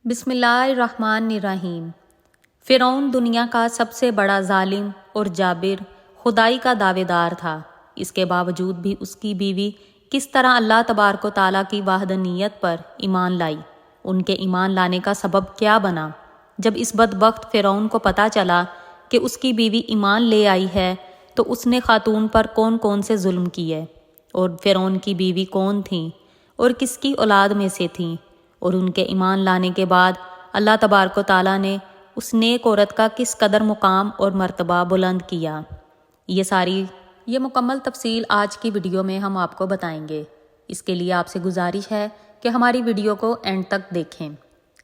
بسم اللہ الرحمن الرحیم۔ فرعون دنیا کا سب سے بڑا ظالم اور جابر خدائی کا دعوے دار تھا۔ اس کے باوجود بھی اس کی بیوی کس طرح اللہ تبارک و تعالیٰ کی وحدانیت پر ایمان لائی، ان کے ایمان لانے کا سبب کیا بنا؟ جب اس بدبخت فرعون کو پتہ چلا کہ اس کی بیوی ایمان لے آئی ہے تو اس نے خاتون پر کون کون سے ظلم کیے، اور فرعون کی بیوی کون تھیں اور کس کی اولاد میں سے تھیں، اور ان کے ایمان لانے کے بعد اللہ تبارک و تعالیٰ نے اس نیک عورت کا کس قدر مقام اور مرتبہ بلند کیا، یہ مکمل تفصیل آج کی ویڈیو میں ہم آپ کو بتائیں گے۔ اس کے لیے آپ سے گزارش ہے کہ ہماری ویڈیو کو اینڈ تک دیکھیں۔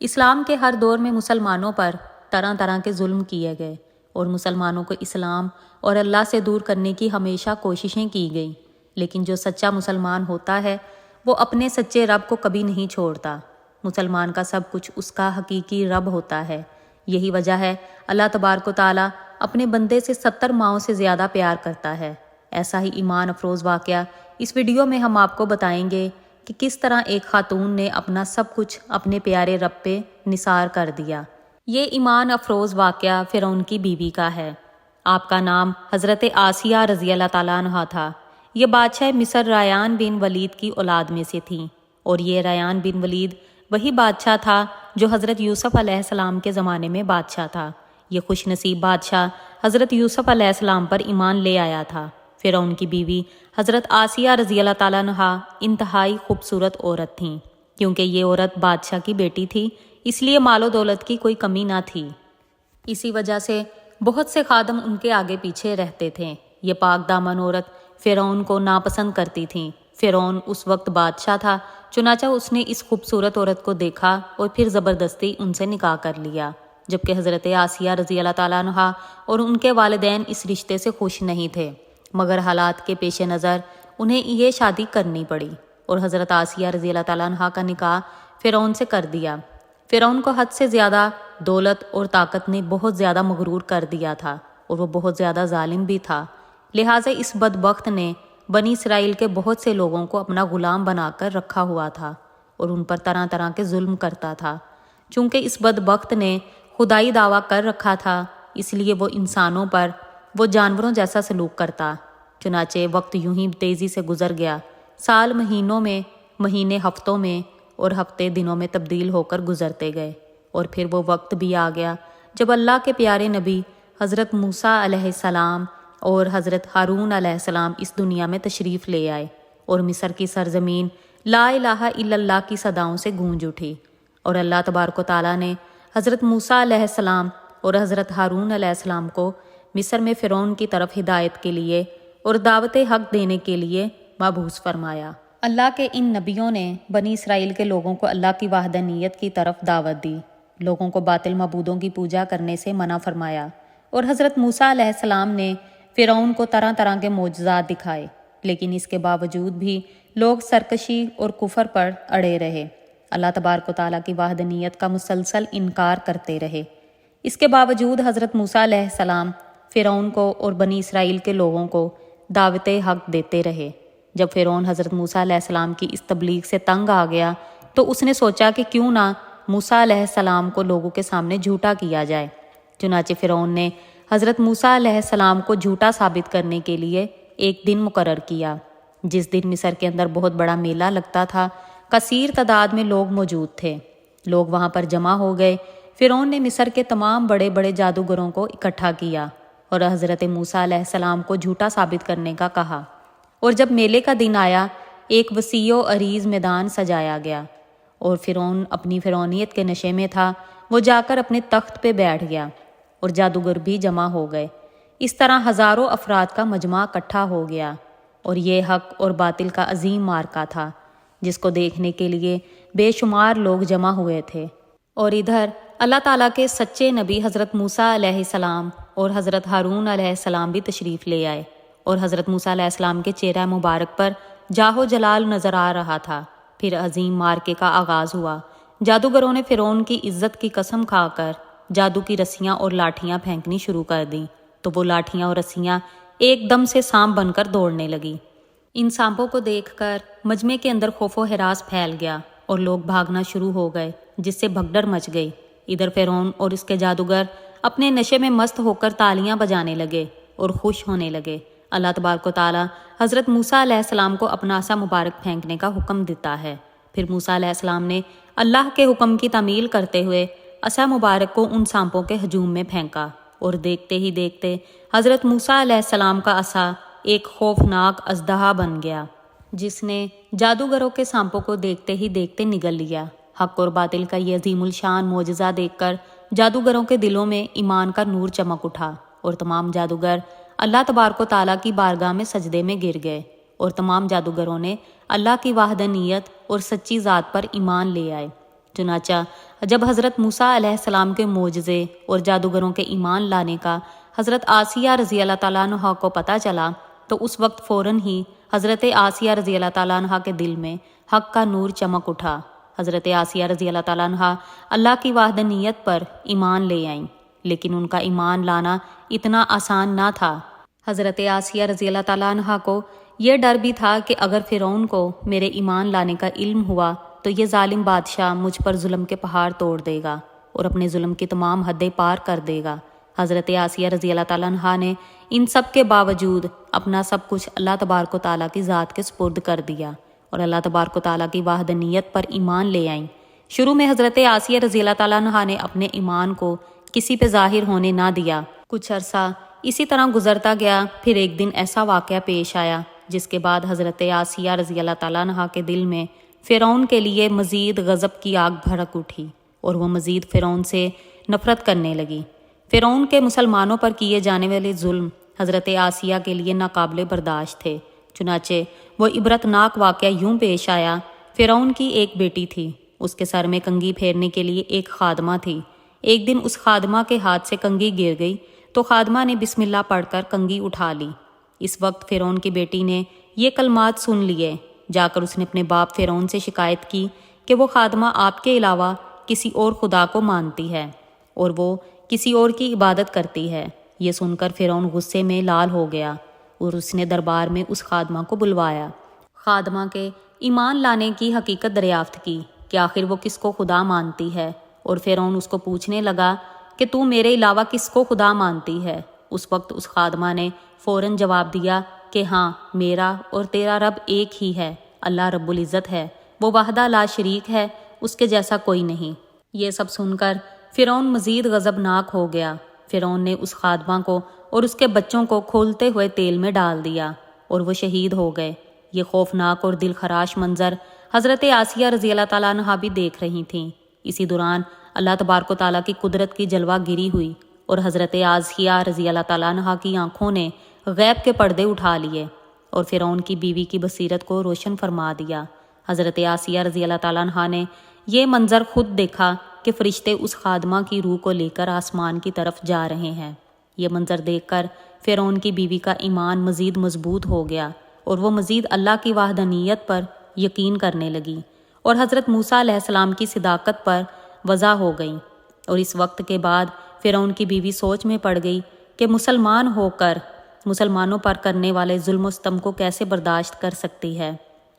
اسلام کے ہر دور میں مسلمانوں پر طرح طرح کے ظلم کیے گئے اور مسلمانوں کو اسلام اور اللہ سے دور کرنے کی ہمیشہ کوششیں کی گئیں، لیکن جو سچا مسلمان ہوتا ہے وہ اپنے سچے رب کو کبھی نہیں چھوڑتا۔ مسلمان کا سب کچھ اس کا حقیقی رب ہوتا ہے۔ یہی وجہ ہے اللہ تبارک و تعالیٰ اپنے بندے سے 70 ماؤں سے زیادہ پیار کرتا ہے۔ ایسا ہی ایمان افروز واقعہ اس ویڈیو میں ہم آپ کو بتائیں گے کہ کس طرح ایک خاتون نے اپنا سب کچھ اپنے پیارے رب پہ نثار کر دیا۔ یہ ایمان افروز واقعہ فرعون کی بیوی کا ہے۔ آپ کا نام حضرت آسیہ رضی اللہ تعالیٰ عنہا تھا۔ یہ بادشاہ مصر ریان بن ولید کی اولاد میں سے تھیں، اور یہ ریان بن ولید وہی بادشاہ تھا جو حضرت یوسف علیہ السلام کے زمانے میں بادشاہ تھا۔ یہ خوش نصیب بادشاہ حضرت یوسف علیہ السلام پر ایمان لے آیا تھا۔ فرعون کی بیوی حضرت آسیہ رضی اللہ تعالیٰ عنہا انتہائی خوبصورت عورت تھیں۔ کیونکہ یہ عورت بادشاہ کی بیٹی تھی، اس لیے مال و دولت کی کوئی کمی نہ تھی۔ اسی وجہ سے بہت سے خادم ان کے آگے پیچھے رہتے تھے۔ یہ پاک دامن عورت فرعون کو ناپسند کرتی تھیں۔ فرعون اس وقت بادشاہ تھا، چنانچہ اس نے اس خوبصورت عورت کو دیکھا اور پھر زبردستی ان سے نکاح کر لیا، جبکہ حضرت آسیہ رضی اللہ تعالیٰ عنہا اور ان کے والدین اس رشتے سے خوش نہیں تھے، مگر حالات کے پیش نظر انہیں یہ شادی کرنی پڑی، اور حضرت آسیہ رضی اللہ تعالیٰ عنہا کا نکاح فرعون سے کر دیا۔ فرعون کو حد سے زیادہ دولت اور طاقت نے بہت زیادہ مغرور کر دیا تھا، اور وہ بہت زیادہ ظالم بھی تھا۔ لہٰذا اس بدبخت نے بنی اسرائیل کے بہت سے لوگوں کو اپنا غلام بنا کر رکھا ہوا تھا، اور ان پر طرح طرح کے ظلم کرتا تھا۔ چونکہ اس بدبخت نے خدائی دعویٰ کر رکھا تھا، اس لیے وہ انسانوں پر وہ جانوروں جیسا سلوک کرتا۔ چنانچہ وقت یوں ہی تیزی سے گزر گیا۔ سال مہینوں میں، مہینے ہفتوں میں، اور ہفتے دنوں میں تبدیل ہو کر گزرتے گئے، اور پھر وہ وقت بھی آ گیا جب اللہ کے پیارے نبی حضرت موسیٰ علیہ السلام اور حضرت ہارون علیہ السلام اس دنیا میں تشریف لے آئے، اور مصر کی سرزمین لا الہ الا اللہ کی صداؤں سے گونج اٹھی، اور اللہ تبارک و تعالیٰ نے حضرت موسیٰ علیہ السلام اور حضرت ہارون علیہ السلام کو مصر میں فرعون کی طرف ہدایت کے لیے اور دعوت حق دینے کے لیے مبعوث فرمایا۔ اللہ کے ان نبیوں نے بنی اسرائیل کے لوگوں کو اللہ کی وحدانیت کی طرف دعوت دی، لوگوں کو باطل معبودوں کی پوجا کرنے سے منع فرمایا، اور حضرت موسیٰ علیہ السلام نے فرعون کو طرح طرح کے معجزات دکھائے، لیکن اس کے باوجود بھی لوگ سرکشی اور کفر پر اڑے رہے، اللہ تبارک و تعالیٰ کی وحدانیت کا مسلسل انکار کرتے رہے۔ اس کے باوجود حضرت موسیٰ علیہ السلام فرعون کو اور بنی اسرائیل کے لوگوں کو دعوت حق دیتے رہے۔ جب فرعون حضرت موسیٰ علیہ السلام کی اس تبلیغ سے تنگ آ گیا تو اس نے سوچا کہ کیوں نہ موسیٰ علیہ السلام کو لوگوں کے سامنے جھوٹا کیا جائے۔ چنانچہ فرعون نے حضرت موسیٰ علیہ السلام کو جھوٹا ثابت کرنے کے لیے ایک دن مقرر کیا، جس دن مصر کے اندر بہت بڑا میلہ لگتا تھا۔ کثیر تعداد میں لوگ موجود تھے، لوگ وہاں پر جمع ہو گئے۔ فرعون نے مصر کے تمام بڑے بڑے جادوگروں کو اکٹھا کیا اور حضرت موسیٰ علیہ السلام کو جھوٹا ثابت کرنے کا کہا، اور جب میلے کا دن آیا ایک وسیع و عریض میدان سجایا گیا، اور فرعون اپنی فرعونیت کے نشے میں تھا۔ وہ جا کر اپنے تخت پہ بیٹھ گیا، اور جادوگر بھی جمع ہو گئے۔ اس طرح ہزاروں افراد کا مجمع اکٹھا ہو گیا، اور یہ حق اور باطل کا عظیم معرکہ تھا جس کو دیکھنے کے لیے بے شمار لوگ جمع ہوئے تھے۔ اور ادھر اللہ تعالیٰ کے سچے نبی حضرت موسیٰ علیہ السلام اور حضرت ہارون علیہ السلام بھی تشریف لے آئے، اور حضرت موسیٰ علیہ السلام کے چہرہ مبارک پر جاہ و جلال نظر آ رہا تھا۔ پھر عظیم معرکے کا آغاز ہوا۔ جادوگروں نے فرعون کی عزت کی قسم کھا کر جادو کی رسیاں اور لاٹھیاں پھینکنی شروع کر دیں، تو وہ لاٹھیاں اور رسیاں ایک دم سے سانپ بن کر دوڑنے لگی۔ ان سانپوں کو دیکھ کر مجمع کے اندر خوف و ہراس پھیل گیا، اور لوگ بھاگنا شروع ہو گئے۔ جس سے بھگدڑ مچ گئی۔ ادھر فرعون اور اس کے جادوگر اپنے نشے میں مست ہو کر تالیاں بجانے لگے اور خوش ہونے لگے۔ اللہ تبارک و تعالیٰ حضرت موسیٰ علیہ السلام کو اپنا عصا مبارک پھینکنے کا حکم دیتا ہے۔ پھر موسیٰ علیہ السلام نے اللہ کے حکم کی تعمیل کرتے ہوئے عصا مبارک کو ان سانپوں کے ہجوم میں پھینکا، اور دیکھتے ہی دیکھتے حضرت موسیٰ علیہ السلام کا عصا ایک خوفناک اژدہا بن گیا، جس نے جادوگروں کے سانپوں کو دیکھتے ہی دیکھتے نگل لیا۔ حق اور باطل کا یہ عظیم الشان معجزہ دیکھ کر جادوگروں کے دلوں میں ایمان کا نور چمک اٹھا، اور تمام جادوگر اللہ تبارک و تعالیٰ کی بارگاہ میں سجدے میں گر گئے، اور تمام جادوگروں نے اللہ کی وحدانیت اور سچی ذات پر ایمان لے آئے۔ چنانچہ جب حضرت موسیٰ علیہ السلام کے معجزے اور جادوگروں کے ایمان لانے کا حضرت آسیہ رضی اللہ تعالیٰ عنہ کو پتہ چلا تو اس وقت فوراً ہی حضرت آسیہ رضی اللہ تعالیٰ عنہ کے دل میں حق کا نور چمک اٹھا۔ حضرت آسیہ رضی اللہ تعالیٰ عنہ اللہ کی وحدانیت پر ایمان لے آئیں، لیکن ان کا ایمان لانا اتنا آسان نہ تھا۔ حضرت آسیہ رضی اللہ تعالیٰ عنہ کو یہ ڈر بھی تھا کہ اگر فرعون کو میرے ایمان لانے کا علم ہوا تو یہ ظالم بادشاہ مجھ پر ظلم کے پہاڑ توڑ دے گا اور اپنے ظلم کی تمام حدیں پار کر دے گا۔ حضرت آسیہ رضی اللہ تعالیٰ عنہ نے ان سب کے باوجود اپنا سب کچھ اللہ تبارک و تعالیٰ کی ذات کے سپرد کر دیا اور اللہ تبارک و تعالیٰ کی وحدانیت پر ایمان لے آئیں۔ شروع میں حضرت آسیہ رضی اللہ تعالیٰ عنہ نے اپنے ایمان کو کسی پہ ظاہر ہونے نہ دیا۔ کچھ عرصہ اسی طرح گزرتا گیا، پھر ایک دن ایسا واقعہ پیش آیا جس کے بعد حضرت آسیہ رضی اللہ تعالیٰ عنہ کے دل میں فرعون کے لیے مزید غضب کی آگ بھڑک اٹھی، اور وہ مزید فرعون سے نفرت کرنے لگی۔ فرعون کے مسلمانوں پر کیے جانے والے ظلم حضرت آسیہ کے لیے ناقابل برداشت تھے۔ چنانچہ وہ عبرتناک واقعہ یوں پیش آیا۔ فرعون کی ایک بیٹی تھی، اس کے سر میں کنگھی پھیرنے کے لیے ایک خادمہ تھی۔ ایک دن اس خادمہ کے ہاتھ سے کنگھی گر گئی تو خادمہ نے بسم اللہ پڑھ کر کنگھی اٹھا لی۔ اس وقت فرعون کی بیٹی نے یہ کلمات سن لیے۔ جا کر اس نے اپنے باپ فرعون سے شکایت کی کہ وہ خادمہ آپ کے علاوہ کسی اور خدا کو مانتی ہے اور وہ کسی اور کی عبادت کرتی ہے۔ یہ سن کر فرعون غصے میں لال ہو گیا اور اس نے دربار میں اس خادمہ کو بلوایا۔ خادمہ کے ایمان لانے کی حقیقت دریافت کی کہ آخر وہ کس کو خدا مانتی ہے، اور فرعون اس کو پوچھنے لگا کہ تو میرے علاوہ کس کو خدا مانتی ہے؟ اس وقت اس خادمہ نے فوراً جواب دیا کہ ہاں، میرا اور تیرا رب ایک ہی ہے، اللہ رب العزت ہے، وہ وحدہ لا شریک ہے، اس کے جیسا کوئی نہیں۔ یہ سب سن کر فرعون مزید غضبناک ہو گیا۔ فرعون نے اس خادمہ کو اور اس کے بچوں کو کھولتے ہوئے تیل میں ڈال دیا اور وہ شہید ہو گئے۔ یہ خوفناک اور دل خراش منظر حضرت آسیہ رضی اللہ تعالیٰ عنہ بھی دیکھ رہی تھیں۔ اسی دوران اللہ تبارک و تعالیٰ کی قدرت کی جلوہ گری ہوئی اور حضرت آسیہ رضی اللہ تعالیٰ عنہ کی آنکھوں نے غیب کے پردے اٹھا لیے اور فرعون کی بیوی کی بصیرت کو روشن فرما دیا۔ حضرت آسیہ رضی اللہ تعالیٰ عنہ نے یہ منظر خود دیکھا کہ فرشتے اس خادمہ کی روح کو لے کر آسمان کی طرف جا رہے ہیں۔ یہ منظر دیکھ کر فرعون کی بیوی کا ایمان مزید مضبوط ہو گیا اور وہ مزید اللہ کی وحدانیت پر یقین کرنے لگی اور حضرت موسیٰ علیہ السلام کی صداقت پر وضع ہو گئیں۔ اور اس وقت کے بعد فرعون کی بیوی سوچ میں پڑ گئی کہ مسلمان ہو کر مسلمانوں پر کرنے والے ظلم و ستم کو کیسے برداشت کر سکتی ہے۔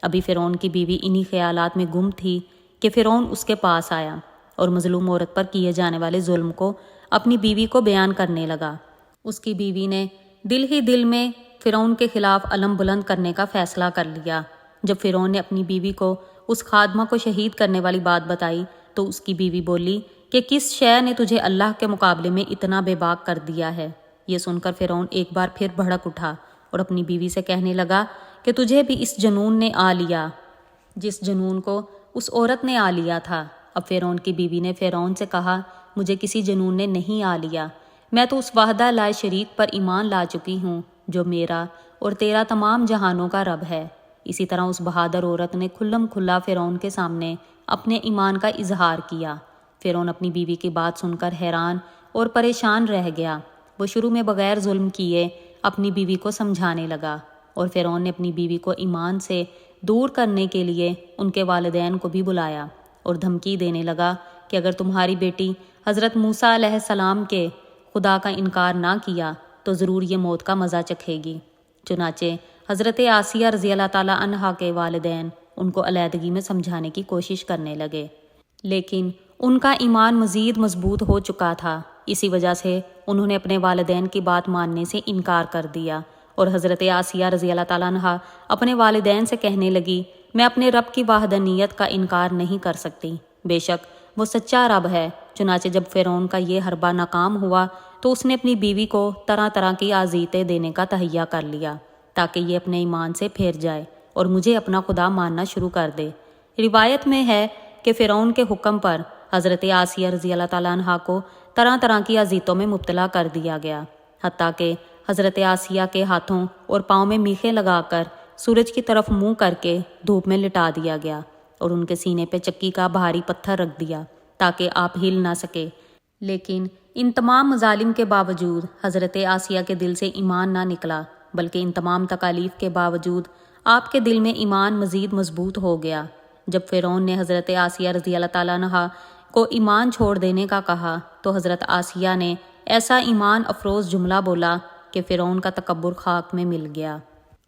ابھی فرعون کی بیوی انہی خیالات میں گم تھی کہ فرعون اس کے پاس آیا اور مظلوم عورت پر کیے جانے والے ظلم کو اپنی بیوی کو بیان کرنے لگا۔ اس کی بیوی نے دل ہی دل میں فرعون کے خلاف علم بلند کرنے کا فیصلہ کر لیا۔ جب فرعون نے اپنی بیوی کو اس خادمہ کو شہید کرنے والی بات بتائی تو اس کی بیوی بولی کہ کس شے نے تجھے اللہ کے مقابلے میں اتنا بے باک کر دیا ہے؟ یہ سن کر فرعون ایک بار پھر بھڑک اٹھا اور اپنی بیوی سے کہنے لگا کہ تجھے بھی اس جنون نے آ لیا جس جنون کو اس عورت نے آ لیا تھا۔ اب فرعون کی بیوی نے فرعون سے کہا، مجھے کسی جنون نے نہیں آ لیا، میں تو اس وحدہ لا شریک پر ایمان لا چکی ہوں جو میرا اور تیرا تمام جہانوں کا رب ہے۔ اسی طرح اس بہادر عورت نے کھلم کھلا فرعون کے سامنے اپنے ایمان کا اظہار کیا۔ فرعون اپنی بیوی کی بات سن کر حیران اور پریشان رہ گیا۔ وہ شروع میں بغیر ظلم کیے اپنی بیوی کو سمجھانے لگا اور فرعون نے اپنی بیوی کو ایمان سے دور کرنے کے لیے ان کے والدین کو بھی بلایا اور دھمکی دینے لگا کہ اگر تمہاری بیٹی حضرت موسیٰ علیہ السلام کے خدا کا انکار نہ کیا تو ضرور یہ موت کا مزہ چکھے گی۔ چنانچہ حضرت آسیہ رضی اللہ تعالیٰ عنہا کے والدین ان کو علیحدگی میں سمجھانے کی کوشش کرنے لگے، لیکن ان کا ایمان مزید مضبوط ہو چکا تھا، اسی وجہ سے انہوں نے اپنے والدین کی بات ماننے سے انکار کر دیا، اور حضرت آسیہ رضی اللہ تعالیٰ عنہا اپنے والدین سے کہنے لگی، میں اپنے رب کی وحدانیت کا انکار نہیں کر سکتی، بے شک وہ سچا رب ہے۔ چنانچہ جب فرعون کا یہ حربہ ناکام ہوا تو اس نے اپنی بیوی کو طرح طرح کی اذیتیں دینے کا تہیہ کر لیا تاکہ یہ اپنے ایمان سے پھر جائے اور مجھے اپنا خدا ماننا شروع کر دے۔ روایت میں ہے کہ فرعون کے حکم پر حضرت آسیہ رضی اللہ تعالیٰ عنہا کو طرح طرح کی اذیتوں میں مبتلا کر دیا گیا، حتیٰ کہ حضرت آسیہ کے ہاتھوں اور پاؤں میں میخیں لگا کر سورج کی طرف منہ کر کے دھوپ میں لٹا دیا گیا اور ان کے سینے پہ چکی کا بھاری پتھر رکھ دیا تاکہ آپ ہل نہ سکے۔ لیکن ان تمام مظالم کے باوجود حضرت آسیہ کے دل سے ایمان نہ نکلا، بلکہ ان تمام تکالیف کے باوجود آپ کے دل میں ایمان مزید مضبوط ہو گیا۔ جب فرعون نے حضرت آسیہ رضی اللہ تعالیٰ عنہا کو ایمان چھوڑ دینے کا کہا تو حضرت آسیہ نے ایسا ایمان افروز جملہ بولا کہ فرعون کا تکبر خاک میں مل گیا،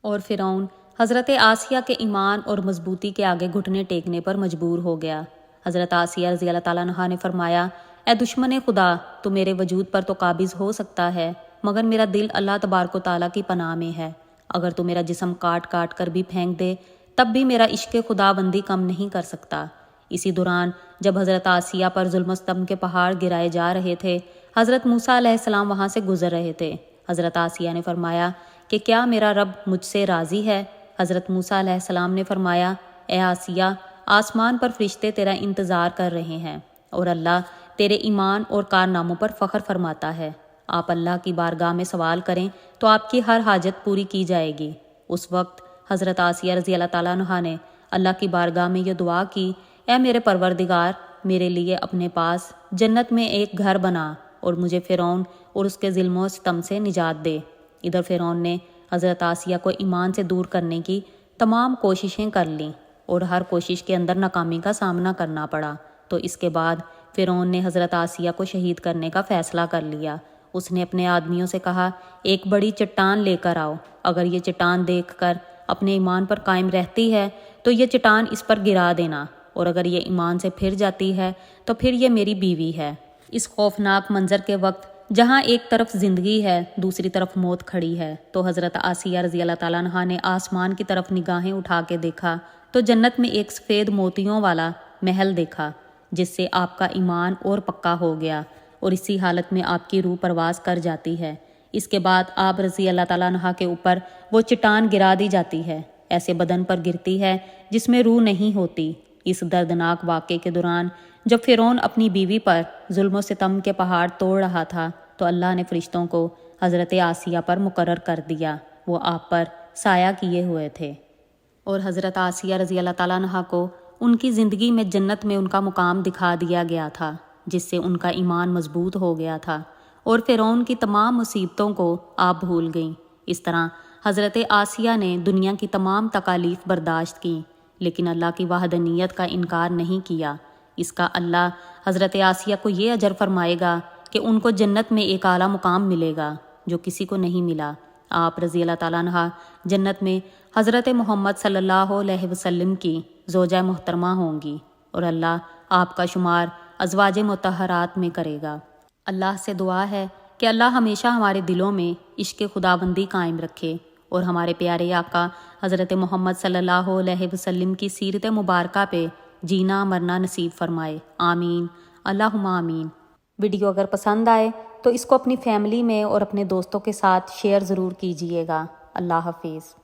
اور فرعون حضرت آسیہ کے ایمان اور مضبوطی کے آگے گھٹنے ٹیکنے پر مجبور ہو گیا۔ حضرت آسیہ رضی اللہ تعالیٰ عنہا نے فرمایا، اے دشمن خدا، تو میرے وجود پر تو قابض ہو سکتا ہے، مگر میرا دل اللہ تبارک و تعالیٰ کی پناہ میں ہے۔ اگر تو میرا جسم کاٹ کاٹ کر بھی پھینک دے تب بھی میرا عشق خدا بندی کم نہیں کر سکتا۔ اسی دوران جب حضرت آسیہ پر ظلم و ستم کے پہاڑ گرائے جا رہے تھے، حضرت موسیٰ علیہ السلام وہاں سے گزر رہے تھے۔ حضرت آسیہ نے فرمایا کہ کیا میرا رب مجھ سے راضی ہے؟ حضرت موسیٰ علیہ السلام نے فرمایا، اے آسیہ، آسمان پر فرشتے تیرا انتظار کر رہے ہیں اور اللہ تیرے ایمان اور کارناموں پر فخر فرماتا ہے۔ آپ اللہ کی بارگاہ میں سوال کریں تو آپ کی ہر حاجت پوری کی جائے گی۔ اس وقت حضرت آسیہ رضی اللہ تعالیٰ عنہا نے اللہ کی بارگاہ میں یہ دعا کی، اے میرے پروردگار، میرے لیے اپنے پاس جنت میں ایک گھر بنا اور مجھے فرعون اور اس کے ظلم و ستم سے نجات دے۔ ادھر فرعون نے حضرت آسیہ کو ایمان سے دور کرنے کی تمام کوششیں کر لیں اور ہر کوشش کے اندر ناکامی کا سامنا کرنا پڑا، تو اس کے بعد فرعون نے حضرت آسیہ کو شہید کرنے کا فیصلہ کر لیا۔ اس نے اپنے آدمیوں سے کہا، ایک بڑی چٹان لے کر آؤ، اگر یہ چٹان دیکھ کر اپنے ایمان پر قائم رہتی ہے تو یہ چٹان اس پر گرا دینا، اور اگر یہ ایمان سے پھر جاتی ہے تو پھر یہ میری بیوی ہے۔ اس خوفناک منظر کے وقت جہاں ایک طرف زندگی ہے دوسری طرف موت کھڑی ہے، تو حضرت آسیہ رضی اللہ تعالیٰ عنہا نے آسمان کی طرف نگاہیں اٹھا کے دیکھا تو جنت میں ایک سفید موتیوں والا محل دیکھا، جس سے آپ کا ایمان اور پکا ہو گیا، اور اسی حالت میں آپ کی روح پرواز کر جاتی ہے۔ اس کے بعد آپ رضی اللہ تعالیٰ عنہ کے اوپر وہ چٹان گرا دی جاتی ہے، ایسے بدن پر گرتی ہے جس میں روح نہیں ہوتی۔ اس دردناک واقعے کے دوران جب فرعون اپنی بیوی پر ظلم و ستم کے پہاڑ توڑ رہا تھا تو اللہ نے فرشتوں کو حضرت آسیہ پر مقرر کر دیا، وہ آپ پر سایہ کیے ہوئے تھے، اور حضرت آسیہ رضی اللہ تعالیٰ عنہ کو ان کی زندگی میں جنت میں ان کا مقام دکھا دیا گیا تھا، جس سے ان کا ایمان مضبوط ہو گیا تھا، اور فرعون کی تمام مصیبتوں کو آپ بھول گئیں۔ اس طرح حضرت آسیہ نے دنیا کی تمام تکالیف برداشت کیں، لیکن اللہ کی وحدانیت کا انکار نہیں کیا۔ اس کا اللہ حضرت آسیہ کو یہ اجر فرمائے گا کہ ان کو جنت میں ایک اعلیٰ مقام ملے گا جو کسی کو نہیں ملا۔ آپ رضی اللہ تعالیٰ عنہ جنت میں حضرت محمد صلی اللہ علیہ وسلم کی زوجہ محترمہ ہوں گی، اور اللہ آپ کا شمار ازواج مطہرات میں کرے گا۔ اللہ سے دعا ہے کہ اللہ ہمیشہ ہمارے دلوں میں عشق خداوندی قائم رکھے اور ہمارے پیارے آقا حضرت محمد صلی اللہ علیہ وسلم کی سیرت مبارکہ پہ جینا مرنا نصیب فرمائے، آمین، اللہم آمین۔ ویڈیو اگر پسند آئے تو اس کو اپنی فیملی میں اور اپنے دوستوں کے ساتھ شیئر ضرور کیجیے گا۔ اللہ حافظ۔